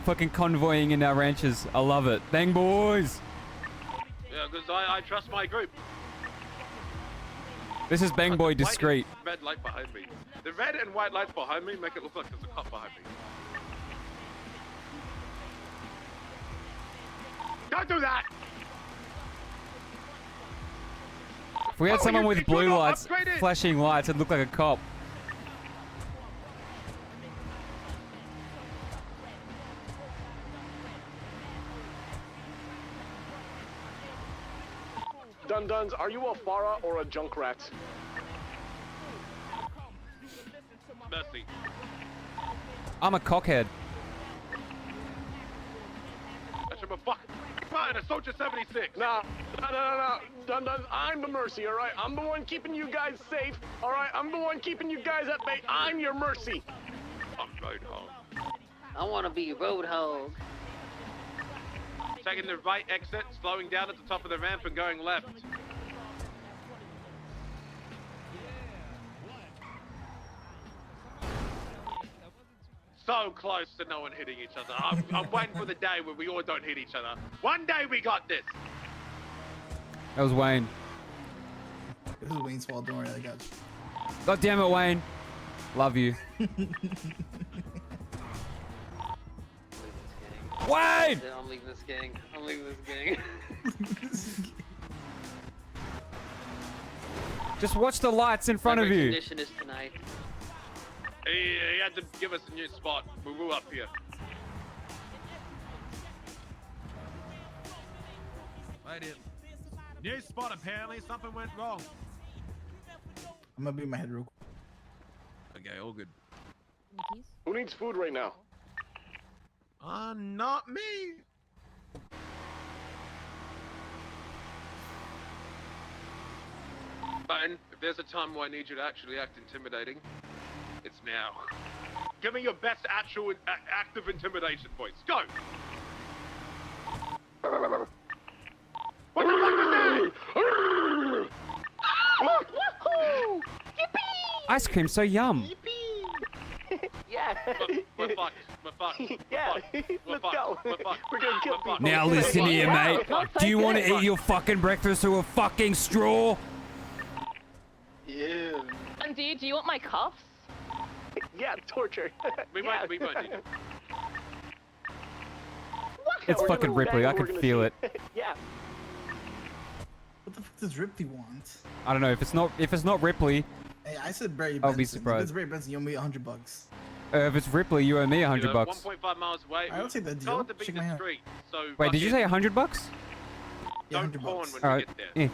fucking convoying in our ranches. I love it. Bang, boys. Yeah, because I trust my group. This is Bang Boy discreet. Red light behind me. The red and white lights behind me make it look like there's a cop behind me. Don't do that! If we had someone with blue lights, flashing lights, it'd look like a cop. Dun-duns, are you a Farah or a Junkrat? Mercy. I'm a cockhead. I should be fine, a Soldier 76. Nah. Dun-duns, I'm the Mercy, alright? I'm the one keeping you guys safe, alright? I'm the one keeping you guys at bay. I'm your Mercy. I'm Roadhog. I want to be Roadhog. Taking the right exit, slowing down at the top of the ramp and going left. So close to no one hitting each other. I'm waiting for the day where we all don't hit each other. One day we got this. That was Wayne. This is Wayne's fault. Don't worry, I got you. God damn it, Wayne. Love you. Wayne! I'm leaving this gang. I'm leaving this gang. Just watch the lights in front of you. Condition is tonight. He had to give us a new spot. We were up here. Wait it. New spot, apparently. Something went wrong. I'm gonna be in my head real quick. Okay, all good. Who needs food right now? Not me. Bane, if there's a time where I need you to actually act intimidating, it's now. Give me your best actual active intimidation voice. Go! What the fuck is that? Woohoo! Ice cream so yum. Yeah. We're fucked. We're fucked. Yeah. We're Let's fucked. go. We're fucked. We're gonna kill people. Now listen here, mate. Do you want to eat your fucking breakfast through a fucking straw? Yeah. Andy, do you want my cuffs? Yeah, torture. We might need you. It's We're fucking gonna Ripley. bang, I we're can gonna feel see. it. Yeah. What the fuck does Ripley want? I don't know if it's not Ripley. Hey, I said Barry Benson. I'll be surprised. If it's Barry Benson, you owe me $100. If it's Ripley, you owe me $100. 1.5 miles away. I'll take that Go deal. at the Shake my biggest hand. street. So Wait, did you say $100? Yeah, don't $100. horn when All we right. get there. Yeah.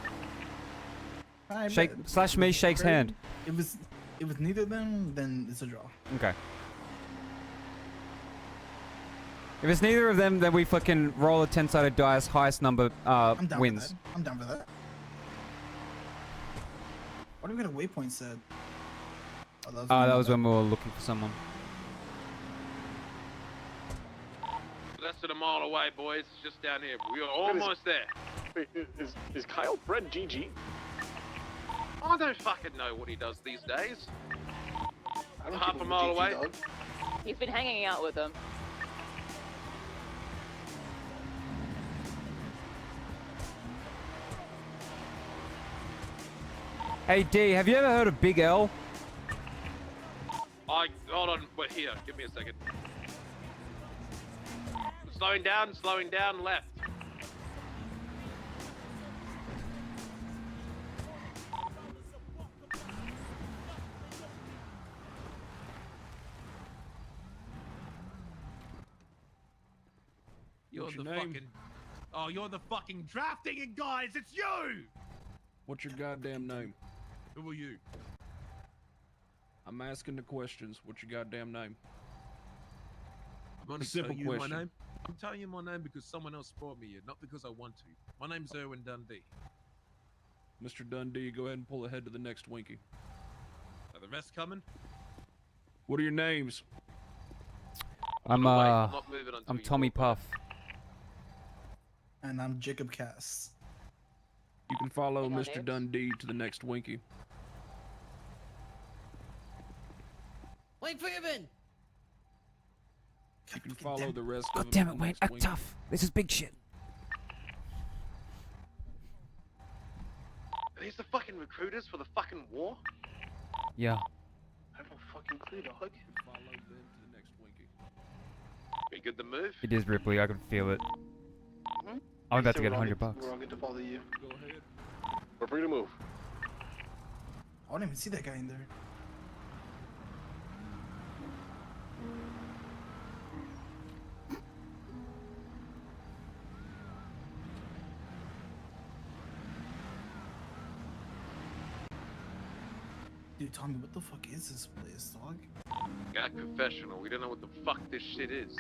I Shake bet. slash me shakes hand. If it's neither of them, then it's a draw. Okay. If it's neither of them, then we fucking roll a 10-sided dice. Highest number I'm down wins. for that. I'm down for that. What do we got a waypoint said? Oh, That was when we were looking for someone. Less than a mile away, boys. Just down here. We are almost there. Wait, is Kyle Fred GG? I don't fucking know what he does these days. I don't Half keep a up mile with away. GG, dog. He's been hanging out with them. Hey D, have you ever heard of Big L? Hold on. We're here. Give me a second. Slowing down, left. You're the fucking. Oh, you're the fucking drafting guys. It's you. What's your goddamn name? Who are you? I'm asking the questions. What's your goddamn name? I'm only Simple telling you question. my name. I'm telling you my name because someone else brought me here, not because I want to. My name's Erwin Dundee. Mr. Dundee, go ahead and pull ahead to the next Winky. Are the rest coming? What are your names? I'm not moving until I'm you Tommy talk. Puff. And I'm Jacob Cass. You can follow Hang on, Mr. dude. Dundee to the next Winky. Wait for your bin. You can follow the rest God of damn them it, Wayne, next act week. tough. This is big shit. Are these the fucking recruiters for the fucking war? Yeah. I have no fucking clue, dog. Follow them to the next Winky. Be good to move. It is Ripley, I can feel it. I'm about to get $100 bucks. We're all good to follow you. Go ahead. We're free to move. I didn't even see that guy in there. Dude, Tommy, what the fuck is this place, dog? Act professional. We don't know what the fuck this shit is.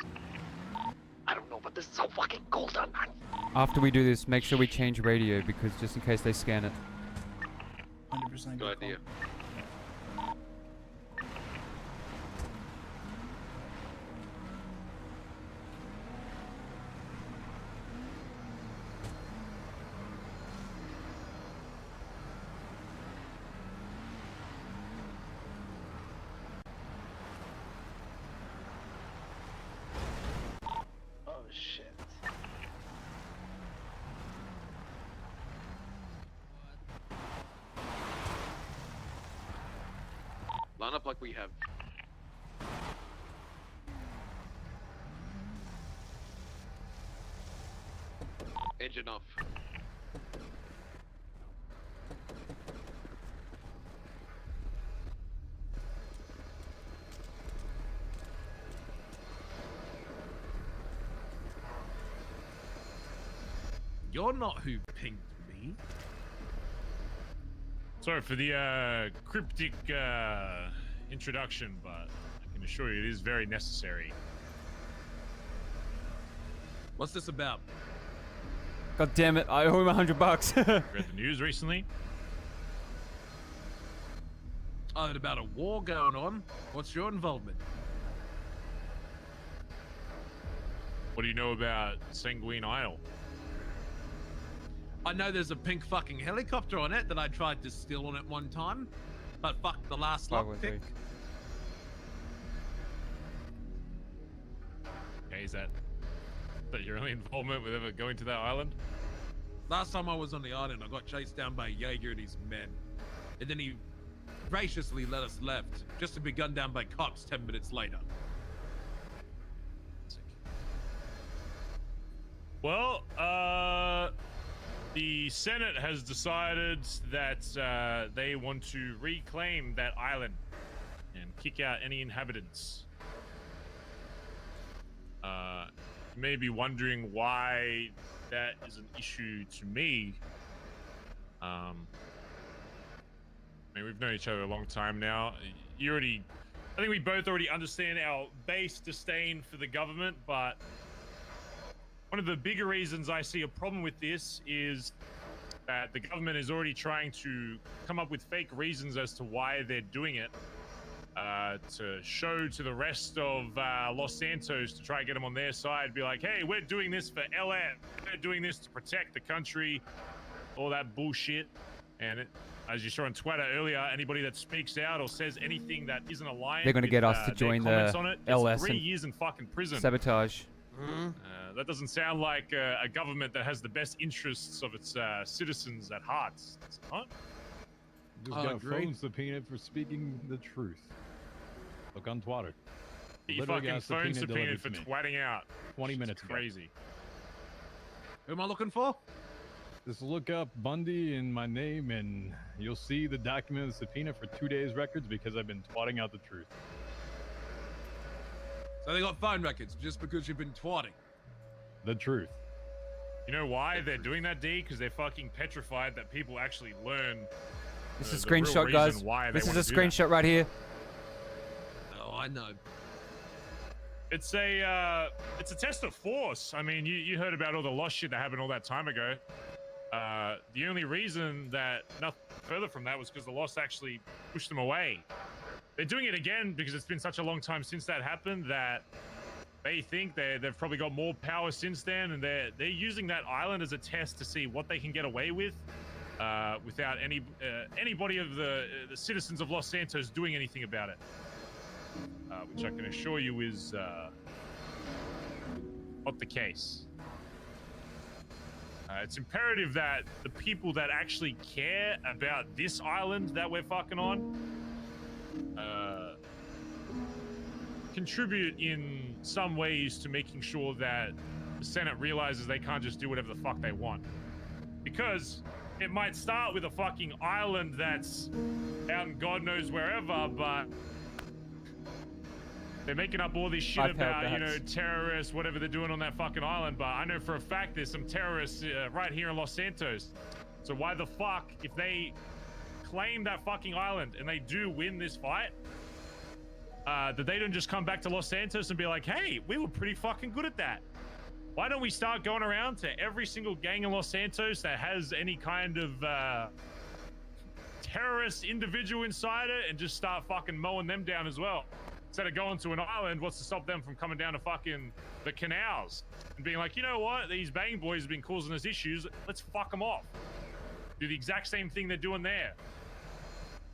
I don't know, but this is so fucking cool, man. After we do this, make sure we change radio because just in case they scan it. 100% Good idea. Oh shit. Line up like we have. Engine off. You're not who pinged me. Sorry for the cryptic introduction, but I can assure you it is very necessary. What's this about? God damn it, I owe him $100 bucks. Read the news recently? I heard about a war going on. What's your involvement? What do you know about Sanguine Isle? I know there's a pink fucking helicopter on it that I tried to steal on it one time, but fuck the last Fuck with lockpick. me. Okay, is that your only involvement with ever going to that island? Last time I was on the island, I got chased down by Jaeger and his men. And then he graciously let us left, just to be gunned down by cops 10 minutes later. Well, the Senate has decided that they want to reclaim that island and kick out any inhabitants. You may be wondering why that is an issue to me. I mean, we've known each other a long time now. I think we both already understand our base disdain for the government, but one of the bigger reasons I see a problem with this is that the government is already trying to come up with fake reasons as to why they're doing it, to show to the rest of Los Santos to try and get them on their side, be like, hey, we're doing this for LF, we're doing this to protect the country, all that bullshit. And as you saw on Twitter earlier, anybody that speaks out or says anything that isn't aligned, They're gonna with, get us to their join comments the on it, LS 3 and years in fucking prison. sabotage. That doesn't sound like a government that has the best interests of its citizens at heart. Does it not? Just I got agree. phone subpoenaed for speaking the truth. Look on Twitter. You Literally fucking got phone subpoena subpoenaed for delivered to me. twatting out. 20 Shit's minutes ago. crazy. Who am I looking for? Just look up Bundy and my name, and you'll see the documented subpoena for 2 days records because I've been twatting out the truth. So they got phone records just because you've been twatting. The truth. You know why they're doing that, D? Because they're fucking petrified that people actually learn. This is a the real screenshot, reason guys. why they This is wanna a do that. screenshot right here. Oh, I know. It's a test of force. I mean, you heard about all the lost shit that happened all that time ago. The only reason that nothing further from that was because the lost actually pushed them away. They're doing it again because it's been such a long time since that happened that they think they've probably got more power since then, and they're using that island as a test to see what they can get away with without anybody of the citizens of Los Santos doing anything about it. Which I can assure you is not the case. It's imperative that the people that actually care about this island that we're fucking on contribute in some ways to making sure that the Senate realizes they can't just do whatever the fuck they want. Because it might start with a fucking island that's out in God knows wherever, but they're making up all this shit about, you know, terrorists, whatever they're doing on that fucking island. But I know for a fact there's some terrorists right here in Los Santos. So why the fuck, if they claim that fucking island and they do win this fight, that they don't just come back to Los Santos and be like, hey, we were pretty fucking good at that. Why don't we start going around to every single gang in Los Santos that has any kind of terrorist individual inside it and just start fucking mowing them down as well? Instead of going to an island, what's to stop them from coming down to fucking the canals and being like, you know what? These bang boys have been causing us issues. Let's fuck them off. Do the exact same thing they're doing there.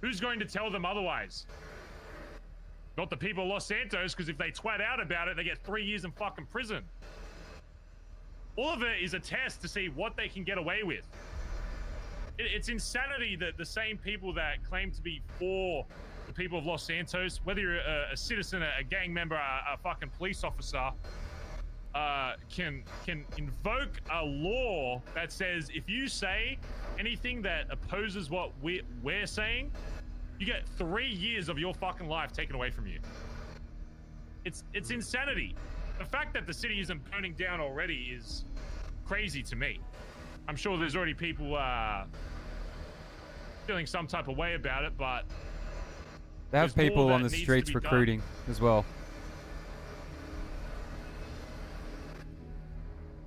Who's going to tell them otherwise? Not the people of Los Santos, because if they twat out about it, they get 3 years in fucking prison. All of it is a test to see what they can get away with. It's insanity that the same people that claim to be for the people of Los Santos, whether you're a citizen, a gang member, a fucking police officer, can invoke a law that says if you say anything that opposes what we're saying, you get 3 years of your fucking life taken away from you. It's insanity. The fact that the city isn't burning down already is crazy to me. I'm sure there's already people feeling some type of way about it, but they have people on the streets recruiting as well.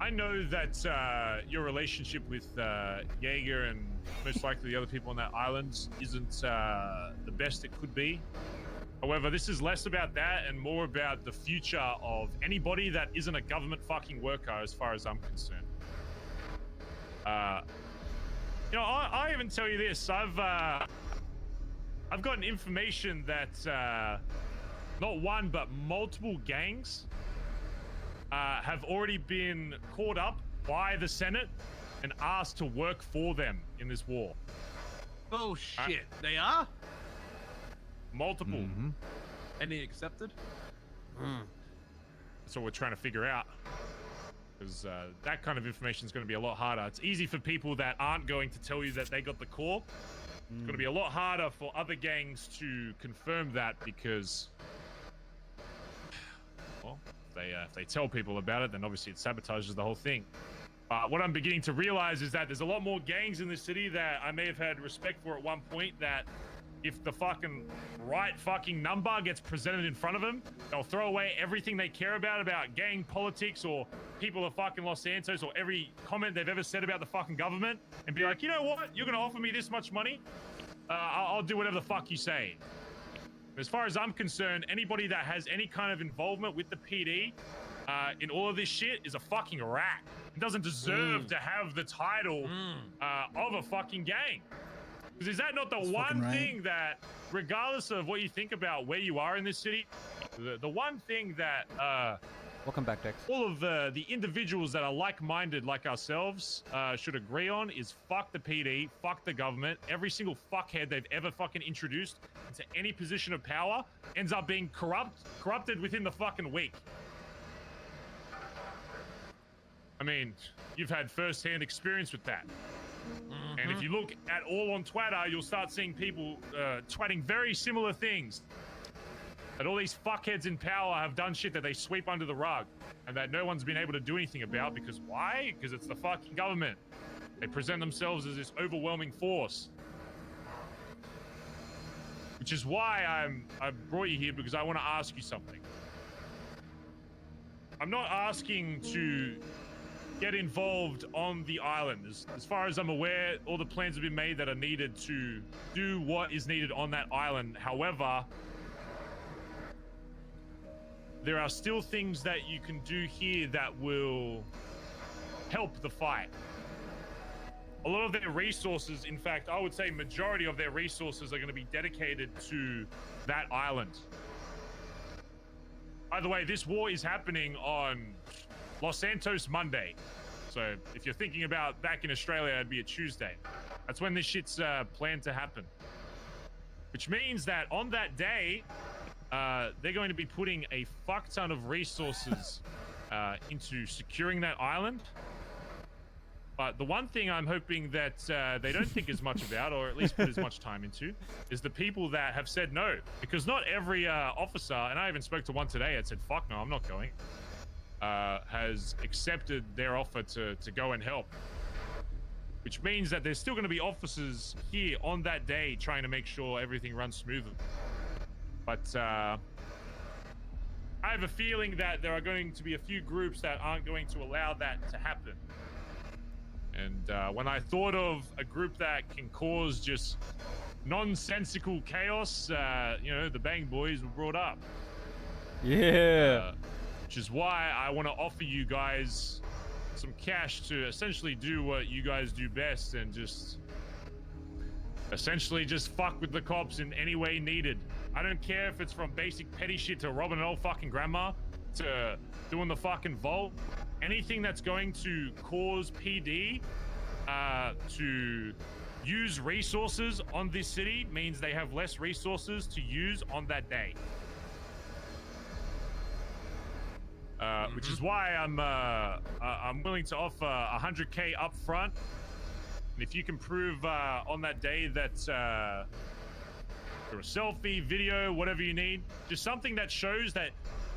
I know that your relationship with Jaeger and most likely the other people on that island isn't the best it could be. However, this is less about that and more about the future of anybody that isn't a government fucking worker, as far as I'm concerned. You know, I even tell you this. I've gotten information that not one but multiple gangs have already been caught up by the Senate and asked to work for them in this war. Oh shit, they are? Multiple. Mm-hmm. And they accepted? That's what we're trying to figure out. Because that kind of information is going to be a lot harder. It's easy for people that aren't going to tell you that they got the call. It's going to be a lot harder for other gangs to confirm that because, well, if they tell people about it, then obviously it sabotages the whole thing. What I'm beginning to realize is that there's a lot more gangs in the city that I may have had respect for at one point that if the fucking right fucking number gets presented in front of them, they'll throw away everything they care about gang politics or people of fucking Los Santos or every comment they've ever said about the fucking government and be like, you know what? You're going to offer me this much money? I'll do whatever the fuck you say. As far as I'm concerned, anybody that has any kind of involvement with the PD in all of this shit is a fucking rat. It doesn't deserve to have the title of a fucking gang. Because is that not the one thing that, regardless of what you think about where you are in this city, the one thing that welcome back, Dex. all of the individuals that are like-minded like ourselves should agree on is fuck the PD, fuck the government. Every single fuckhead they've ever fucking introduced into any position of power ends up being corrupted within the fucking week. I mean, you've had first-hand experience with that. And if you look at all on Twitter, you'll start seeing people twatting very similar things. That all these fuckheads in power have done shit that they sweep under the rug and that no one's been able to do anything about because why? Because it's the fucking government. They present themselves as this overwhelming force. Which is why I brought you here because I want to ask you something. I'm not asking to get involved on the island. As far as I'm aware, all the plans have been made that are needed to do what is needed on that island. However, there are still things that you can do here that will help the fight. A lot of their resources, in fact, I would say majority of their resources are going to be dedicated to that island. By the way, this war is happening on Los Santos Monday. So if you're thinking about back in Australia, it'd be a Tuesday. That's when this shit's planned to happen. Which means that on that day, they're going to be putting a fuck ton of resources into securing that island. But the one thing I'm hoping that they don't think as much about, or at least put as much time into, is the people that have said no. Because not every officer, and I even spoke to one today that said, fuck no, I'm not going, has accepted their offer to go and help. Which means that there's still going to be officers here on that day trying to make sure everything runs smoothly. But I have a feeling that there are going to be a few groups that aren't going to allow that to happen. And when I thought of a group that can cause just nonsensical chaos, you know, the Bang Boys were brought up. Yeah. Which is why I want to offer you guys some cash to essentially do what you guys do best and just essentially just fuck with the cops in any way needed. I don't care if it's from basic petty shit to robbing an old fucking grandma to doing the fucking vault. Anything that's going to cause PD to use resources on this city means they have less resources to use on that day. Which is why I'm willing to offer 100K up front. And if you can prove on that day that through a selfie, video, whatever you need, just something that shows that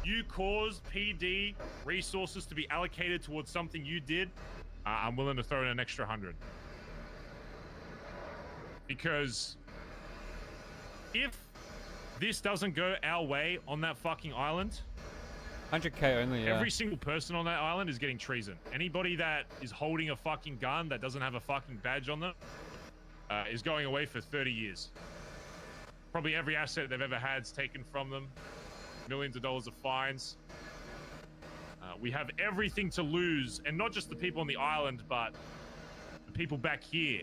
you caused PD resources to be allocated towards something you did, I'm willing to throw in an extra 100. Because if this doesn't go our way on that fucking island, 100K only, yeah. every single person on that island is getting treason. Anybody that is holding a fucking gun that doesn't have a fucking badge on them is going away for 30 years. Probably every asset they've ever had is taken from them. Millions of dollars of fines. We have everything to lose, and not just the people on the island, but the people back here.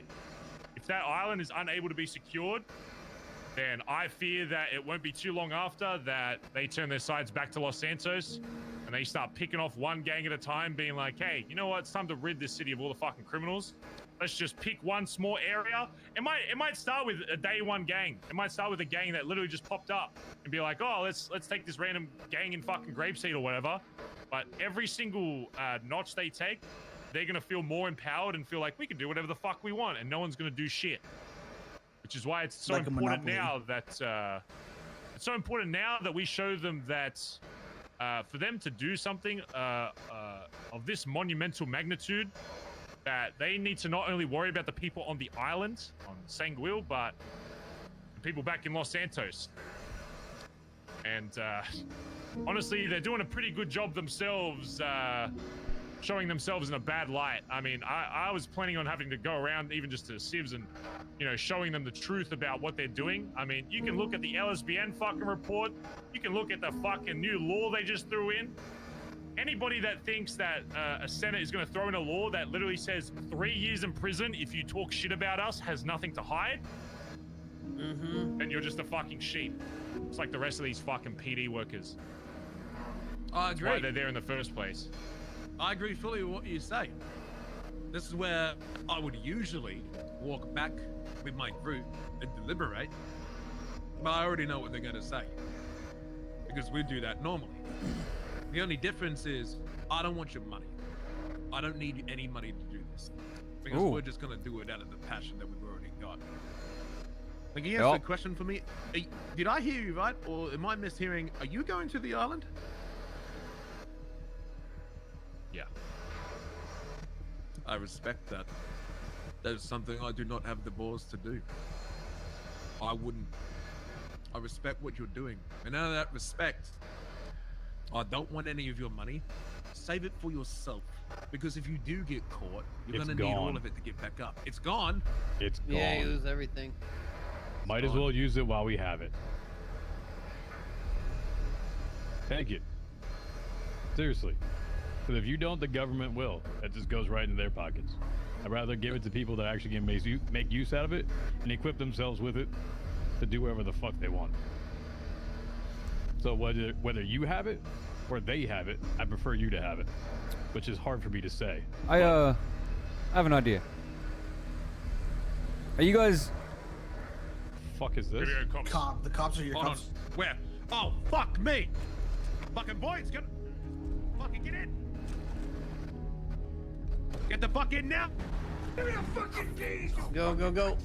If that island is unable to be secured, then I fear that it won't be too long after that they turn their sides back to Los Santos and they start picking off one gang at a time, being like, hey, you know what? It's time to rid this city of all the fucking criminals. Let's just pick one small area. It might start with a day one gang. It might start with a gang that literally just popped up and be like, oh, let's take this random gang in fucking Grapeseed or whatever. But every single notch they take, they're gonna feel more empowered and feel like we can do whatever the fuck we want and no one's gonna do shit. Which is why it's so Like a important monopoly. now that we show them that for them to do something of this monumental magnitude, that they need to not only worry about the people on the island, on Sanguine, but the people back in Los Santos. And honestly, they're doing a pretty good job themselves, showing themselves in a bad light. I mean, I was planning on having to go around even just to civs and, you know, showing them the truth about what they're doing. I mean, you can look at the LSBN fucking report. You can look at the fucking new law they just threw in. Anybody that thinks that a Senate is going to throw in a law that literally says 3 years in prison if you talk shit about us has nothing to hide, then you're just a fucking sheep. It's like the rest of these fucking PD workers. I That's agree. why they're there in the first place. I agree fully with what you say. This is where I would usually walk back with my group and deliberate, but I already know what they're going to say because we do that normally. The only difference is I don't want your money. I don't need any money to do this because we're just going to do it out of the passion that we've already got. Can you answer a question for me? Did I hear you right, or am I mishearing? Are you going to the island? Yeah. I respect that. That is something I do not have the balls to do. I wouldn't. I respect what you're doing. And out of that respect, I don't want any of your money. Save it for yourself. Because if you do get caught, you're It's going to need all gone. of it to get back up. It's gone. It's gone. Yeah, you lose everything. Might as well use it while we have it. Take it. Seriously. Because if you don't, the government will. That just goes right into their pockets. I'd rather give it to people that actually can make use out of it and equip themselves with it to do whatever the fuck they want. So whether you have it or they have it, I prefer you to have it. which is hard for me to say. I have an idea. Are you guys? Fuck is this? Video cops. The cops are your Hold on. cops. Where? Oh, fuck me! Fucking boys, fucking get in! Get the fuck in now! Give me the fucking keys! Go, go, go.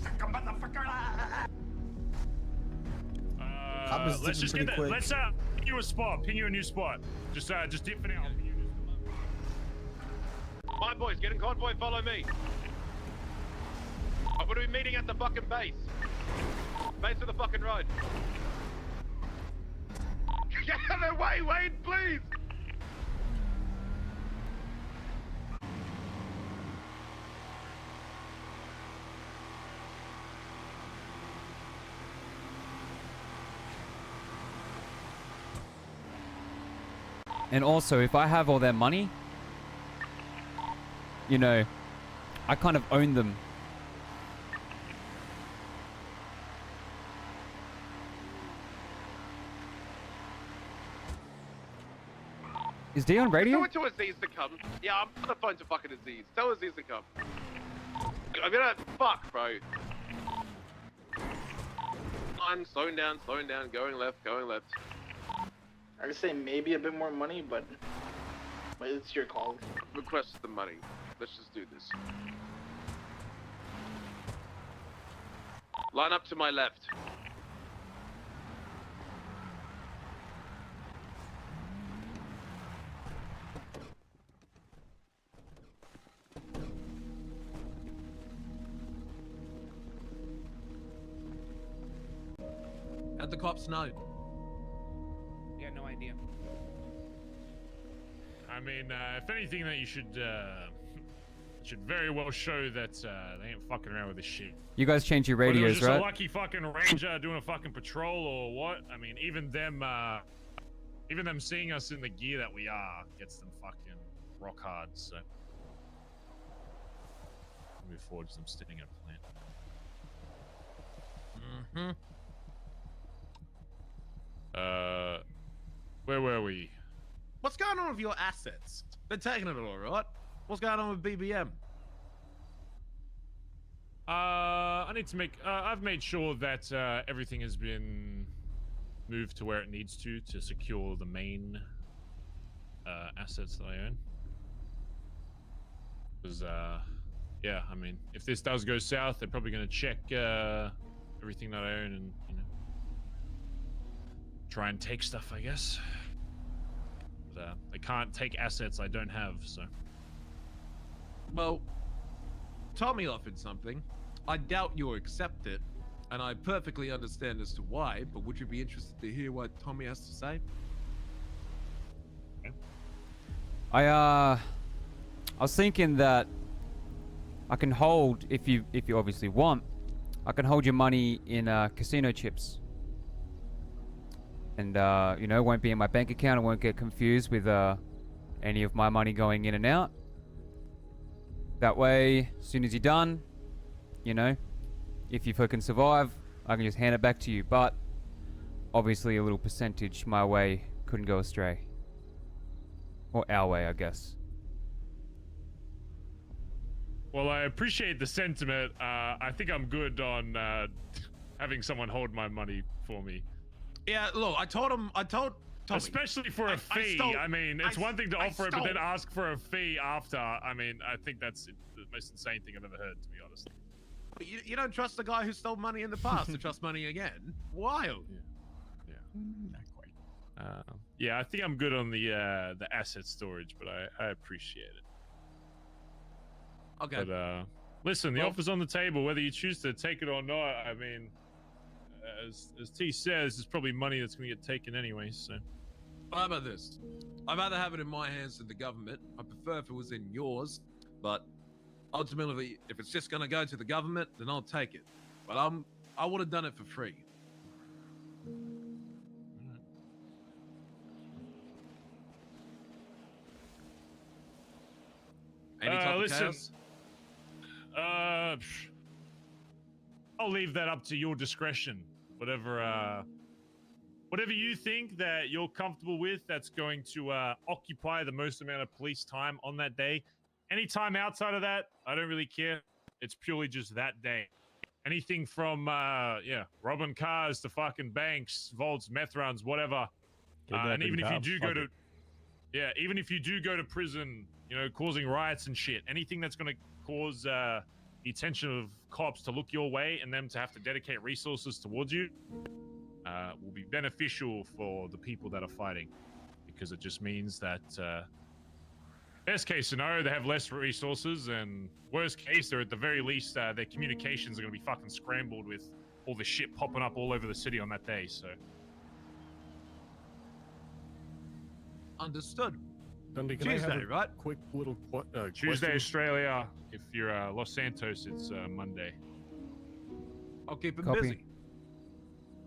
Let's just get that. quick. Let's pin you a spot. Pin you a new spot. Just dip for now. My boys, get in convoy, follow me. I'm gonna be meeting at the fucking base. Base of the fucking road. Get out of the way, Wayne, please! And also, if I have all their money, you know, I kind of own them. Is D on radio? Tell it to Aziz to come. Yeah, I'm on the phone to fucking Aziz. Tell Aziz to come. I'm gonna fuck, bro. I'm slowing down, going left, going left. I would say maybe a bit more money, but it's your call. Request the money. Let's just do this. Line up to my left. How'd the cops know? Yeah, no idea. I mean, if anything, that you should very well show that they ain't fucking around with this shit. You guys change your Whether it was radios, just right? a lucky fucking ranger doing a fucking patrol or what? I mean, even them seeing us in the gear that we are gets them fucking rock hard. So, move forward to them sitting at a plant. Where were we? What's going on with your assets? They're taking it all right. What's going on with BBM? I need to make. I've made sure that everything has been moved to where it needs to secure the main assets that I own. Because, yeah, I mean, if this does go south, they're probably going to check everything that I own and, you know, try and take stuff, I guess. But, they can't take assets I don't have, so. Well, Tommy offered something. I doubt you'll accept it, and I perfectly understand as to why, but would you be interested to hear what Tommy has to say? I was thinking that I can hold, if you obviously want, I can hold your money in casino chips. And you know, it won't be in my bank account. I won't get confused with any of my money going in and out. That way, as soon as you're done, you know, if you fucking survive, I can just hand it back to you. But obviously, a little percentage my way couldn't go astray. Or our way, I guess. Well, I appreciate the sentiment. I think I'm good on having someone hold my money for me. Yeah, look, I told Tommy. Especially for a fee. I mean, it's one thing to offer it, but then ask for a fee after. I mean, I think that's the most insane thing I've ever heard, to be honest. You don't trust the guy who stole money in the past to trust money again? Wild. Yeah. Not quite. Yeah, I think I'm good on the asset storage, but I appreciate it. Okay. But listen, the offer's on the table, whether you choose to take it or not. I mean, as T says, it's probably money that's going to get taken anyway. So, How about this? I'd rather have it in my hands than the government. I prefer if it was in yours, but ultimately, if it's just going to go to the government, then I'll take it. But I would have done it for free. Any type of listen. chaos? I'll leave that up to your discretion. Whatever whatever you think that you're comfortable with, that's going to occupy the most amount of police time on that day. Any time outside of that, I don't really care. It's purely just that day. Anything from robbing cars to fucking banks, vaults, meth runs, whatever. And even if you do go to, even if you do go to prison, you know, causing riots and shit, anything that's going to cause the attention of cops to look your way and them to have to dedicate resources towards you, will be beneficial for the people that are fighting, because it just means that best case scenario, they have less resources, and worst case, or at the very least, their communications are going to be fucking scrambled with all the shit popping up all over the city on that day. So Understood. Dundee, can Tuesday, I have a right? Quick little Tuesday, question? Australia. If you're Los Santos, it's Monday. I'll keep him Copy. busy.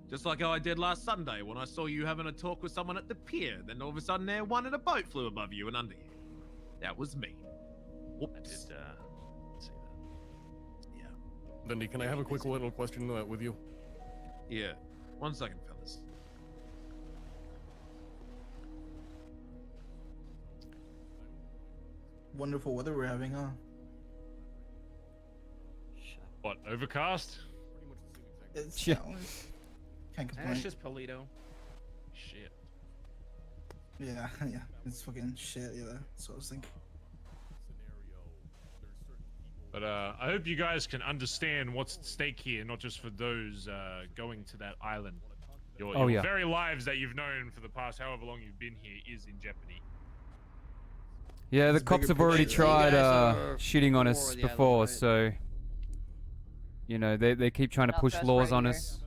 Just like how I did last Sunday when I saw you having a talk with someone at the pier. Then all of a sudden, one in a boat flew above you and under you. That was me. Whoops. I did see that. Yeah. Dundee, can I have a quick little question with you? Yeah. 1 second, fellas. Wonderful weather we're having, huh? What, overcast? It's, Yeah. Can't complain. It's just Polito. Shit. Yeah, yeah. It's fucking shit, yeah. That's what I was thinking. But I hope you guys can understand what's at stake here, not just for those going to that island. Your very lives that you've known for the past however long you've been here is in jeopardy. Yeah, the cops have already tried shitting on us the before, island, right? so you know they keep trying to Not push first laws right on here. us.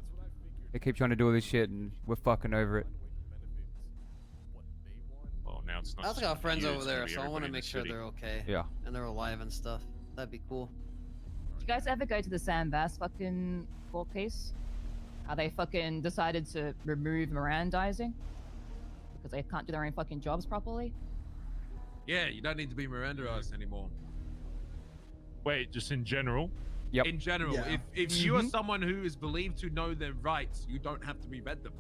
They keep trying to do all this shit, and we're fucking over it. Well, now it's not. I also just got friends you, over it's gonna there, be so I everybody want to in the make sure city. they're okay. Yeah. And they're alive and stuff. That'd be cool. Did you guys ever go to the Sam Bass fucking court case? How they fucking decided to remove Mirandizing because they can't do their own fucking jobs properly? Yeah, you don't need to be Mirandized anymore. Wait, just in general? Yep. In general, Yeah. if you are someone who is believed to know their rights, you don't have to read them.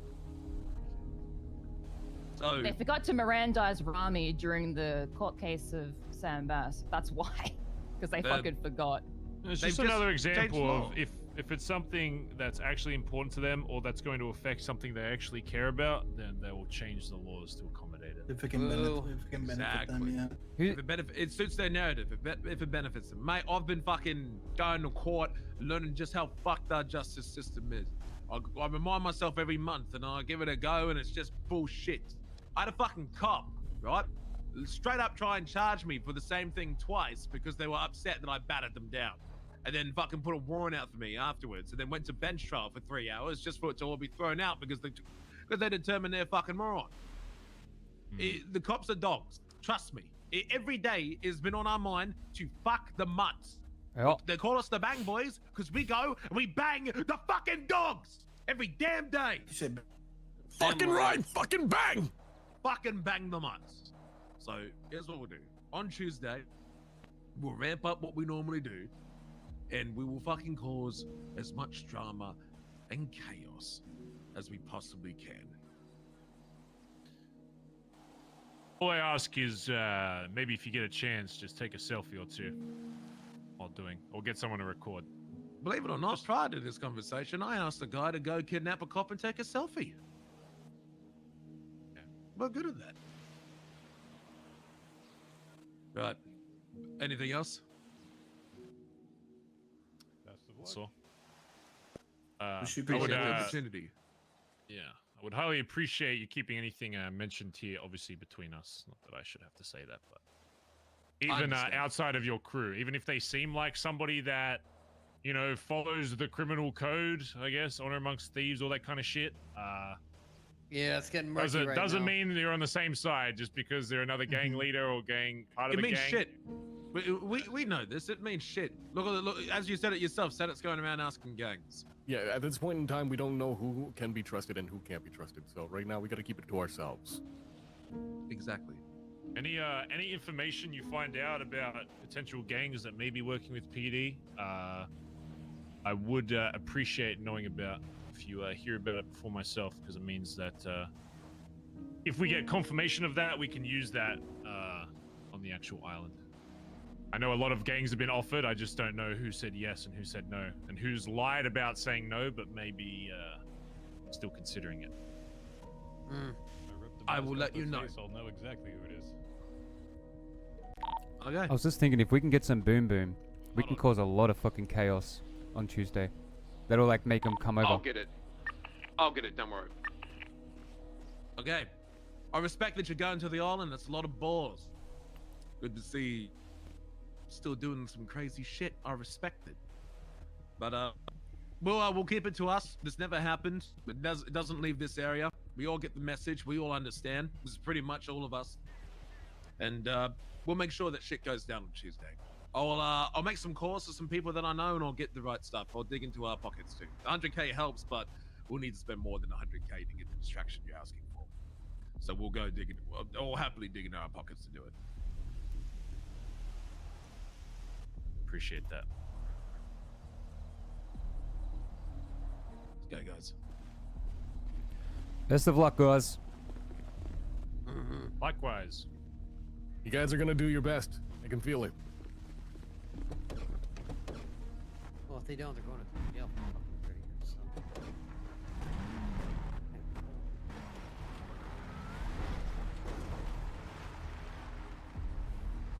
So They forgot to Mirandize Rami during the court case of Sam Bass. That's why. Because they fucking forgot. It's They've just just another changed example law. of if it's something that's actually important to them or that's going to affect something they actually care about, then they will change the laws to accommodate it. If it can benefit them, yeah. if it suits their narrative, if it benefits them. Mate, I've been fucking going to court, learning just how fucked our justice system is. I remind myself every month, and I give it a go, and it's just bullshit. I had a fucking cop, right? Straight up try and charge me for the same thing twice because they were upset that I battered them down. And then fucking put a warrant out for me afterwards, and then went to bench trial for 3 hours just for it to all be thrown out because they determined they're fucking moron. The cops are dogs. Trust me. Every day has been on our mind to fuck the mutts. Yep. They call us the bang boys because we go and we bang the fucking dogs every damn day. You said Fucking right, fucking bang! Fucking bang the mutts. So here's what we'll do. On Tuesday, we'll ramp up what we normally do, and we will fucking cause as much drama and chaos as we possibly can. All I ask is maybe if you get a chance, just take a selfie or two while doing, or get someone to record. Believe it or not, prior to this conversation, I asked a guy to go kidnap a cop and take a selfie. Yeah, we're good at that. Right. Anything else? That's all. We should I would, Appreciate the opportunity. yeah, I would highly appreciate you keeping anything mentioned here, obviously between us. Not that I should have to say that, but even understand. outside of your crew, even if they seem like somebody that, you know, follows the criminal code, I guess, honor amongst thieves, all that kind of shit. Yeah, it's getting murky right Doesn't now. mean you're on the same side just because they're another gang leader or gang part of It the means gang. shit. We know this. It means shit. Look, as you said it yourself, Senate's going around asking gangs. Yeah, at this point in time, we don't know who can be trusted and who can't be trusted. So right now, we got to keep it to ourselves. Exactly. Any information you find out about potential gangs that may be working with PD, I would appreciate knowing about if you hear about it before myself, because it means that if we get confirmation of that, we can use that on the actual island. I know a lot of gangs have been offered. I just don't know who said yes and who said no, and who's lied about saying no, but maybe still considering it. I will let you know. I'll know exactly who it is. Okay. I was just thinking, if we can get some boom boom, we can cause a lot of fucking chaos on Tuesday. That'll like make them come over. I'll get it. I'll get it. Don't worry. Okay. I respect that you're going to the island. That's a lot of balls. Good to see. Still doing some crazy shit. I respect it. But we'll keep it to us. This never happened. It doesn't leave this area. We all get the message. We all understand. This is pretty much all of us. And we'll make sure that shit goes down on Tuesday. I'll make some calls to some people that I know, and I'll get the right stuff. I'll dig into our pockets too. 100k helps, but we'll need to spend more than 100k to get the distraction you're asking for. So we'll go dig it. I'll happily dig into our pockets to do it. Appreciate that. Let's go, guys. Best of luck, guys. Likewise. You guys are gonna do your best. I can feel it. Well, if they don't, they're going to jail.